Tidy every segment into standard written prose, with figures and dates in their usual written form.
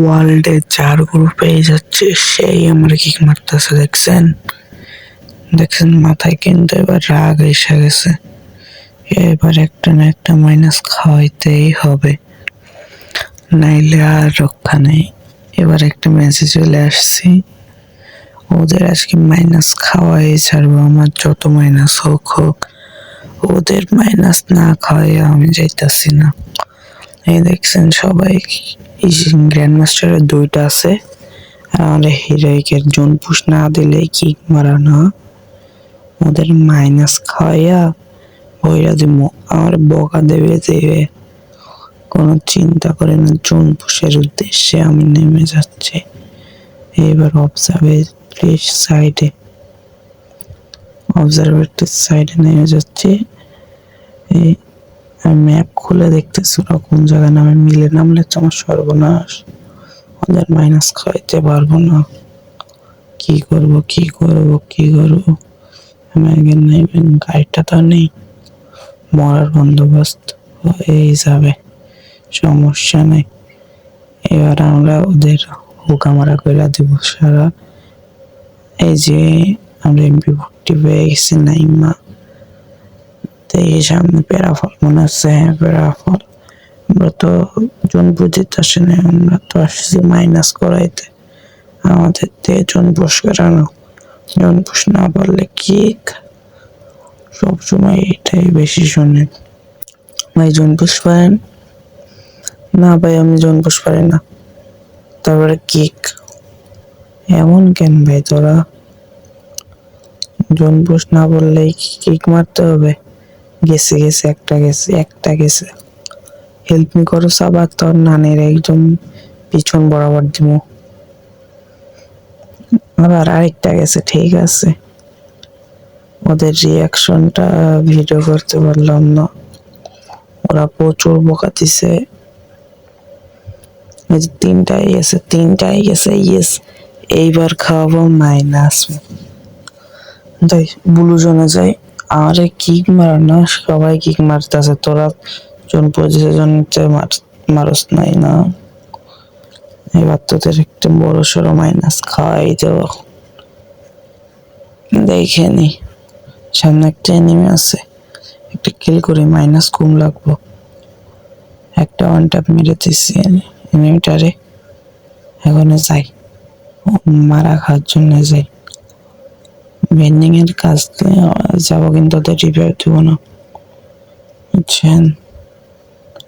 ওয়ার্ল্ডে যার গ্রুপে যাচ্ছে সেই আমার কিক মারতেছে। দেখছেন দেখছেন মাথায় কিন্তু এবার রাগ এসে গেছে। এবার একটা না একটা মাইনাস খাওয়াইতেই হবে, নাইলে আর রক্ষা নেই। এবার একটা মেসেজ চলে আসছি, ওদের আজকে মাইনাস খাওয়াই ছাড়বো। আমার যত মাইনাস হোক হোক, ওদের মাইনাস না খাওয়াই আমি যাইতাছি না। এই দেখছেন সবাই গ্র্যান্ড মাস্টারের 2টা আছে, আর আমাদের হিরোইকের জোন পুশ না দিলে কিক মারানো, ওদের মাইনাস খাওয়াইয়া ভইরা দিব। আমার বকা দেবে দেবে, কোনো চিন্তা করে না। জোন পুশের উদ্দেশ্যে আমি নেমে যাচ্ছি। এবার অবজারভেটরি সাইডে নেমে যাচ্ছি। এই ম্যাপ খুলে দেখতেছি ওরা কোন জায়গায় নামে। মিলে নামলে তো আমার সর্বনাশ, ওদের মাইনাস খাইতে পারবো না। কি করব গাড়িটা তো নেই, মরার বন্দোবস্ত হয়েই যাবে, সমস্যা নেই। এবার আমরা ওদের হুকামারা করে দিব সারা। এই যে আমরা MP40 পেয়ে গেছি নাইমা। তো এই সামনে প্যারাফল মনে হচ্ছে, হ্যাঁ প্যারাফল। আমরা তো জন বুঝিতে আসি না, আমরা তো আসছি মাইনাস করাইতে। আমাদের দিয়ে জন পুশ করানো, জন পুশ না পারলে কিক। সবসময় এটাই বেশি শোনেন। ভাই জন পুশ পারেন না? ভাই আমি জন পুশ পারি না, তারপরে কিক। এমন কেন ভাই তোরা? জন পুশ না বললেই কিক মারতে হবে? একটা গেছে। হেল্প মি করো সাবার, তোর নানের একদম পিছন বরাবর দিব। আবার আরেকটা গেছে, ঠিক আছে। ওদের রিয়াকশনটা ভিডিও করতে পারলাম না, ওরা প্রচুর বকা দিছে। তিনটাই গেছে। ইয়েস, এইবার খাওয়াবো মাইনাস। তাই ব্লু জোনে যাই। আরে কিক মার না, সবাই কিক মারতেছে, তোরা জন পজিশনতে মারস নাই না। এবার তোদের একটা বড় সড়ো মাইনাস খাওয়াই দেবো। দেখে নি সামনে একটা এনিমি আছে, একটা কিল করে মাইনাস কম লাগবো। একটা ওয়ান ট্যাপ মেরে দিচ্ছি এনিমিটারে। এখন যাই মারা খাওয়ার জন্য, যাই বেন্ডিং এর কাজ যাবো, কিন্তু ওদের রিভাইভ দিব না, বুঝছেন?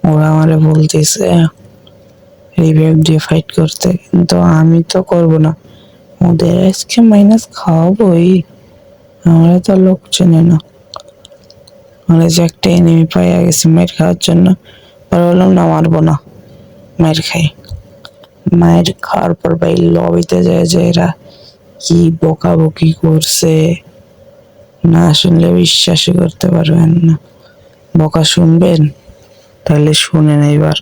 ওরা আমারে বলতেছে রিভাইভ দিয়ে ফাইট করতে, কিন্তু আমি তো করবো না। ওদের আজকে মাইনাস খাওয়াবোই, আমরা তো লোক চেনে না। মানে যে একটা এনিমি পাইয়া গেছে মাইর খাওয়ার জন্য, আর বললাম না মারবো না, মায়ের খাওয়ার পর ভাই লবিতে যায় যে এরা কি বকাবকি করছে, না শুনলে বিশ্বাসই করতে পারবেন না। বকা শুনবেন? তাহলে শুনেন এইবার।